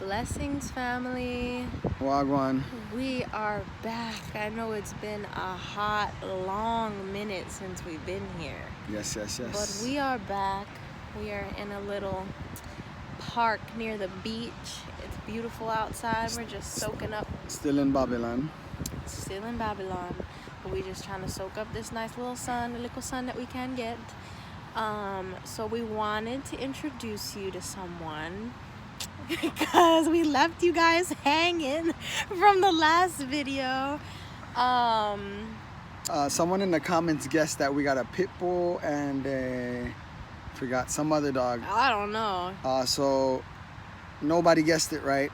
Blessings, family. Wagwan. We are back. I know it's been a hot, long minute since we've been here. Yes. But we are back. We are in a little park near the beach. It's beautiful outside. We're just soaking up. Still in Babylon. Still in Babylon. But we're just trying to soak up this nice little sun, the little sun that we can get. So we wanted to introduce you to someone because we left you guys hanging from the last video. Someone in the comments guessed that we got a pit bull and forgot some other dog. I don't know. So nobody guessed it right.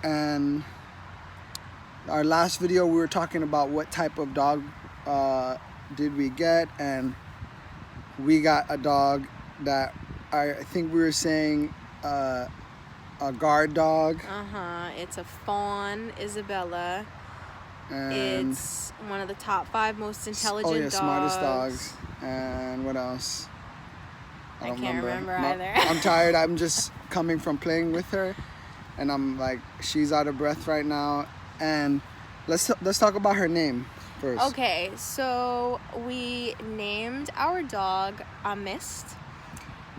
And our last video we were talking about what type of dog did we get, and we got a dog that I think we were saying a guard dog. It's a Fawn, Isabella. And it's one of the top 5 most intelligent dogs. Smartest dogs. And what else? I can't remember either. I'm tired. I'm just coming from playing with her, and I'm like, she's out of breath right now. And let's talk about her name first. Okay, so we named our dog Mist.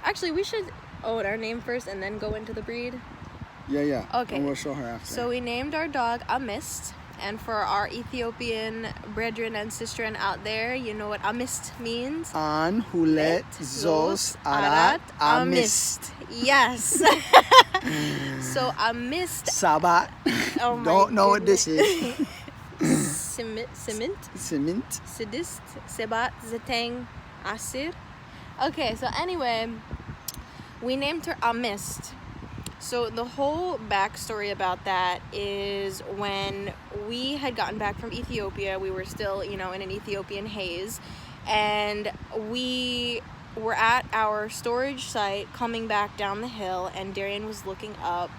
Actually, we should own our name first and then go into the breed. Yeah. Okay. And we'll show her after. So we named our dog Mist. And for our Ethiopian brethren and sisterin out there, you know what Mist means? An hulet zos arat Mist. Yes. So Mist. Sabat. Oh my Don't know what goodness. this is. Cement. Sidist. Sebat. Zeteng. Asir. Okay, so anyway, we named her Mist. So the whole backstory about that is when we had gotten back from Ethiopia, we were still, in an Ethiopian haze, and we were at our storage site coming back down the hill, and Darian was looking up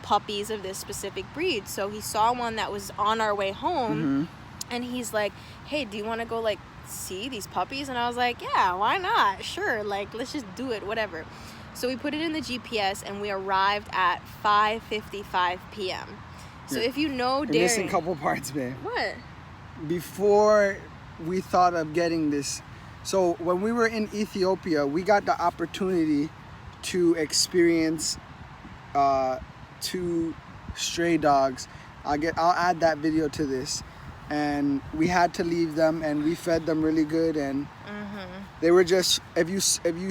puppies of this specific breed. So he saw one that was on our way home, and he's like, hey, do you want to go see these puppies? And I was like, yeah, why not? Sure, let's just do it, whatever. So we put it in the GPS, and we arrived at 5:55 p.m. So if you know Darian... You're missing a couple parts, babe. What? Before we thought of getting this... So when we were in Ethiopia, we got the opportunity to experience 2 stray dogs. I'll add that video to this. And we had to leave them, and we fed them really good, and they were just, if you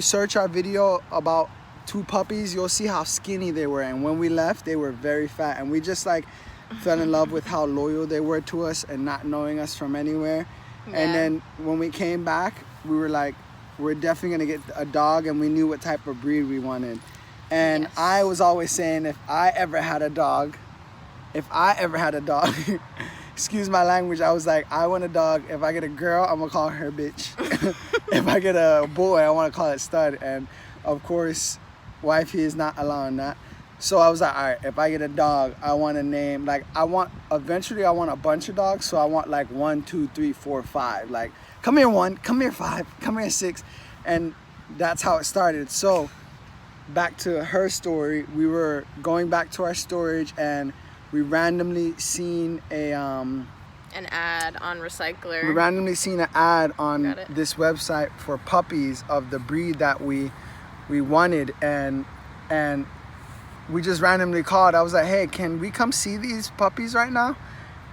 search our video about 2 puppies, you'll see how skinny they were, and when we left they were very fat, and we just fell in love with how loyal they were to us and not knowing us from anywhere. And then when we came back, we were like, we're definitely gonna get a dog, and we knew what type of breed we wanted. And I was always saying, if I ever had a dog excuse my language, I was like, I want a dog. If I get a girl, I'm gonna call her bitch. If I get a boy, I want to call it stud. And of course, wifey is not allowing that. So I was like, all right, if I get a dog, I want to name, eventually I want a bunch of dogs. So I want 1, 2, 3, 4, 5. Come here 1, come here 5, come here 6. And that's how it started. So back to her story, we were going back to our storage, and we randomly seen an ad on Recycler. We randomly seen an ad on this website for puppies of the breed that we wanted, and we just randomly called. I was like, hey, can we come see these puppies right now?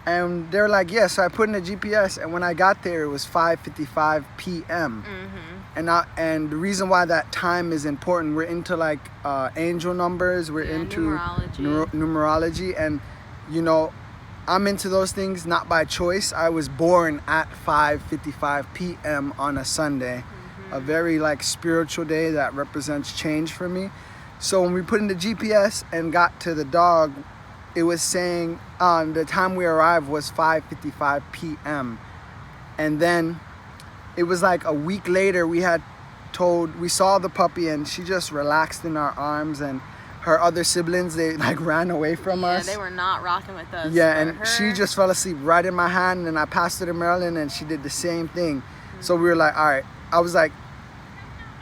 And they're like, yes. So I put in the GPS, and when I got there, it was 5:55 p.m. And the reason why that time is important, we're into angel numbers, we're into numerology, and I'm into those things not by choice. I was born at 5:55 p.m. on a Sunday, a very spiritual day that represents change for me. So when we put in the GPS and got to the dog, it was saying the time we arrived was 5:55 p.m. And then it was a week later, we saw the puppy, and she just relaxed in our arms, and her other siblings, they ran away from us. Yeah, they were not rocking with us. Yeah, and she just fell asleep right in my hand, and I passed her to Marilyn, and she did the same thing. So we were like, all right. I was like,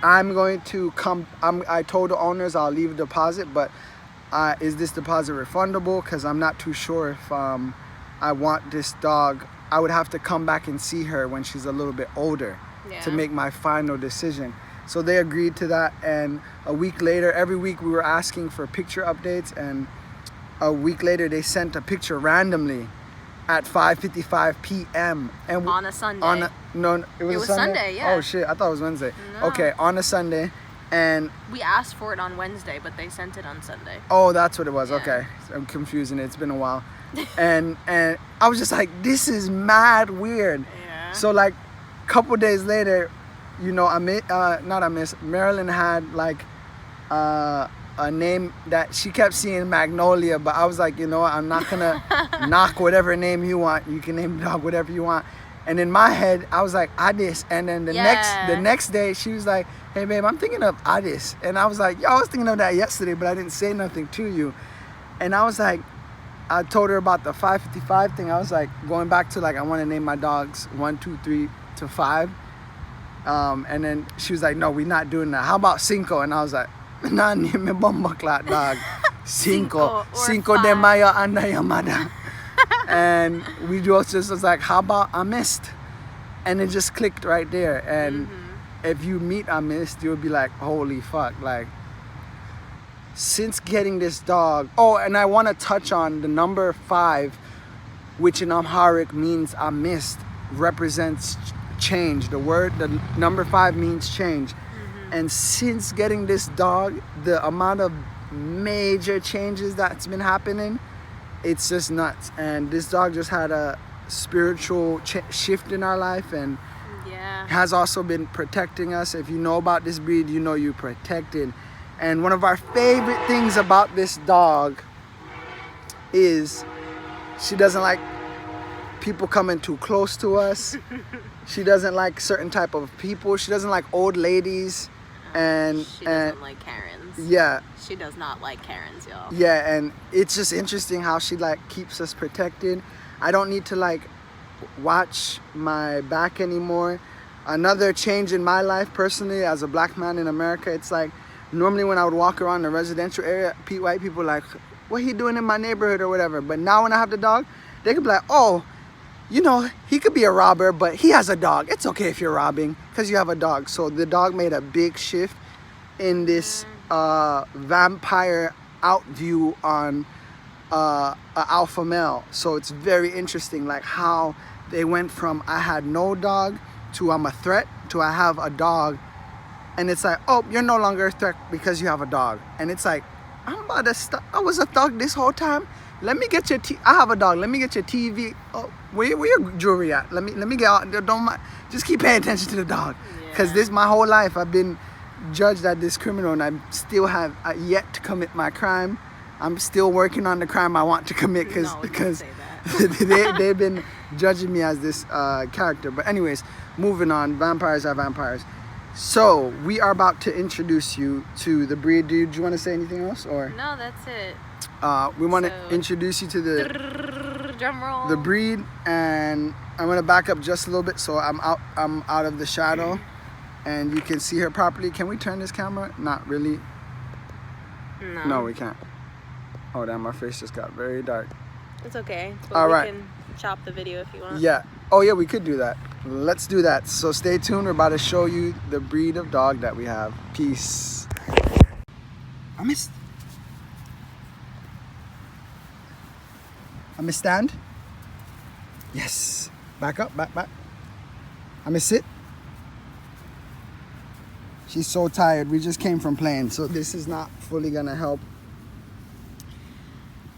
I'm going to come. I told the owners I'll leave a deposit, but is this deposit refundable? Because I'm not too sure if I want this dog. I would have to come back and see her when she's a little bit older to make my final decision. So they agreed to that, and a week later, every week we were asking for picture updates, and a week later they sent a picture randomly at 5:55 p.m. and on a Sunday. No, it was Sunday. Yeah. Oh shit, I thought it was Wednesday. No. Okay, on a Sunday, and we asked for it on Wednesday, but they sent it on Sunday. Oh, that's what it was. Yeah. Okay, I'm confusing it. It's been a while, and I was just like, this is mad weird. Yeah. So like, couple days later, you know, Marilyn had like a name that she kept seeing Magnolia, but I was like, you know what, I'm not gonna knock whatever name you want. You can name the dog whatever you want. And in my head, I was like, Addis. And then the next day, she was like, hey babe, I'm thinking of Addis. And I was like, yo, I was thinking of that yesterday, but I didn't say nothing to you. And I was like, I told her about the 5:55 thing. I was like, going back to like, I want to name my dogs 1, 2, 3 to 5. And then she was like, no, we're not doing that. How about Cinco? And I was like, nah, me bomba clat dog. Cinco de Mayo anda llamada. And we just was like, how about I missed? And it just clicked right there. And if you meet I missed, you'll be like, holy fuck. Like, since getting this dog. Oh, and I want to touch on the number 5, which in Amharic means I missed, represents change. The number 5 means change. And since getting this dog, the amount of major changes that's been happening, it's just nuts. And this dog just had a spiritual shift in our life, and has also been protecting us. If you know about this breed, you know you're protected. And one of our favorite things about this dog is she doesn't like people coming too close to us. She doesn't like certain type of people. She doesn't like old ladies. And she doesn't like Karens. Yeah. She does not like Karens, y'all. Yeah, and it's just interesting how she like keeps us protected. I don't need to like watch my back anymore. Another change in my life personally as a black man in America, it's like normally when I would walk around the residential area, white people like, what he doing in my neighborhood or whatever. But now when I have the dog, they could be like, oh, you know, he could be a robber, but he has a dog. It's okay if you're robbing because you have a dog. So the dog made a big shift in this vampire out view on a alpha male. So it's very interesting, like how they went from I had no dog to I'm a threat to I have a dog. And it's like, oh, you're no longer a threat because you have a dog. And it's like, I'm about to I was a thug this whole time. Let me get your I have a dog. Let me get your TV. Oh, where your jewelry at? Let me get out. Just keep paying attention to the dog. Because this my whole life I've been judged as this criminal, and I still have yet to commit my crime. I'm still working on the crime I want to commit because they've been judging me as this character. But anyways, moving on. Vampires are vampires. So we are about to introduce you to the breed. Do you want to say anything else, or? No, that's it. We want to introduce you to the breed, and I'm gonna back up just a little bit so I'm out of the shadow, and you can see her properly. Can we turn this camera? Not really. No, we can't. Oh damn, my face just got very dark. It's okay. But All we right. can chop the video if you want. Yeah. Oh yeah, we could do that. Let's do that. So stay tuned. We're about to show you the breed of dog that we have. Peace. I missed. I miss stand. Yes. Back up, back. I miss sit. She's so tired. We just came from playing, so this is not fully gonna help.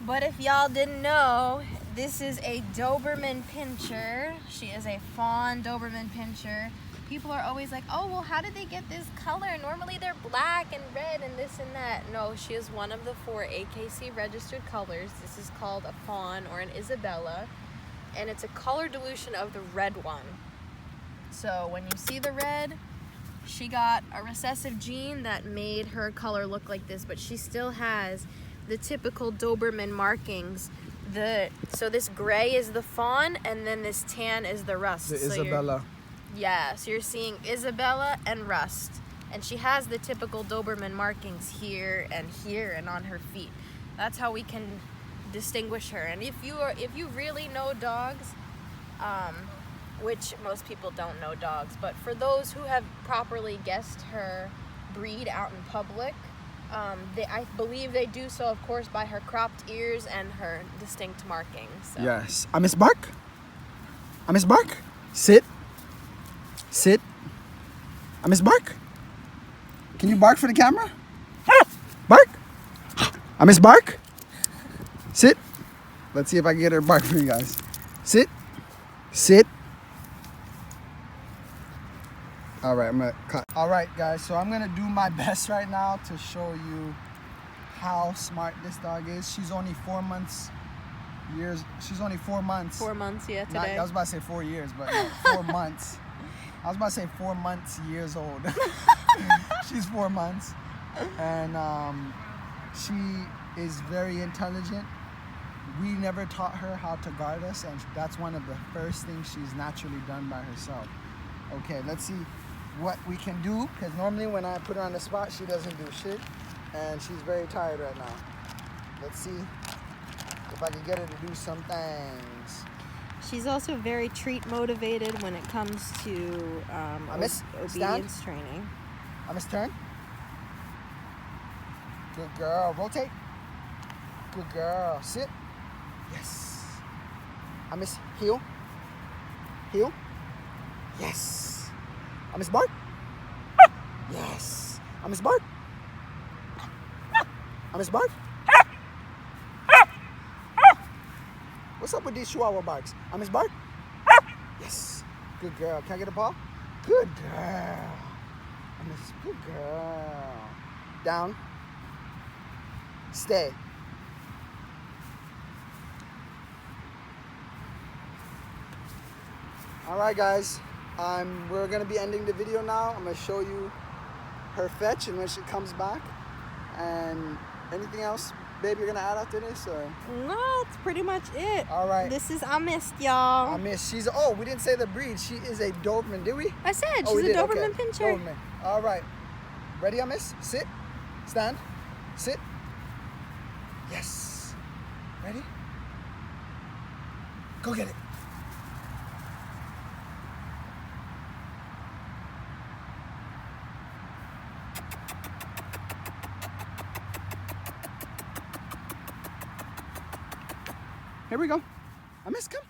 But if y'all didn't know, this is a Doberman Pinscher. She is a Fawn Doberman Pinscher. People are always like, oh, well, how did they get this color? Normally they're black and red and this and that. No, she is one of the 4 AKC registered colors. This is called a Fawn or an Isabella. And it's a color dilution of the red one. So when you see the red, she got a recessive gene that made her color look like this, but she still has the typical Doberman markings. So this gray is the Fawn, and then this tan is the rust. The Isabella. So you're seeing Isabella and rust, and she has the typical Doberman markings here and on her feet. That's how we can distinguish her. And if you really know dogs, which most people don't know dogs, but for those who have properly guessed her breed out in public, I believe they do so, of course, by her cropped ears and her distinct markings. So. Yes. Miss Bark. Miss Bark. Sit. Sit. Miss Bark. Can you bark for the camera? Bark. Miss Bark. Sit. Let's see if I can get her to bark for you guys. Sit. Sit. All right, I'm gonna cut. All right, guys, so I'm gonna do my best right now to show you how smart this dog is. She's only 4 months. She's only 4 months. 4 months, yeah, today. I was about to say 4 years, but no, 4 months. I was about to say 4 months, years old. She's 4 months. And she is very intelligent. We never taught her how to guard us, and that's one of the first things she's naturally done by herself. Okay, let's see what we can do, because normally when I put her on the spot, she doesn't do shit, and she's very tired right now. Let's see if I can get her to do some things. She's also very treat motivated when it comes to obedience training. I miss turn. Good girl. Rotate. Good girl. Sit. Yes. I miss heel. Heel. Yes. I miss bark. Yes. I miss bark. I miss bark. What's up with these Chihuahua barks? I miss bark. Yes. Good girl. Can I get a paw? Good girl. I miss. Good girl. Down. Stay. All right, guys. We're gonna be ending the video now. I'm gonna show you her fetch and when she comes back. And anything else, babe, you're gonna add after this, or? No, that's pretty much it. All right. This is Amist, y'all. Amist. We didn't say the breed. She is a Doberman, did we? I said she's a Doberman Pinscher. Doberman. All right. Ready, Amist? Sit. Stand. Sit. Yes. Ready? Go get it. Here we go. Amist, come.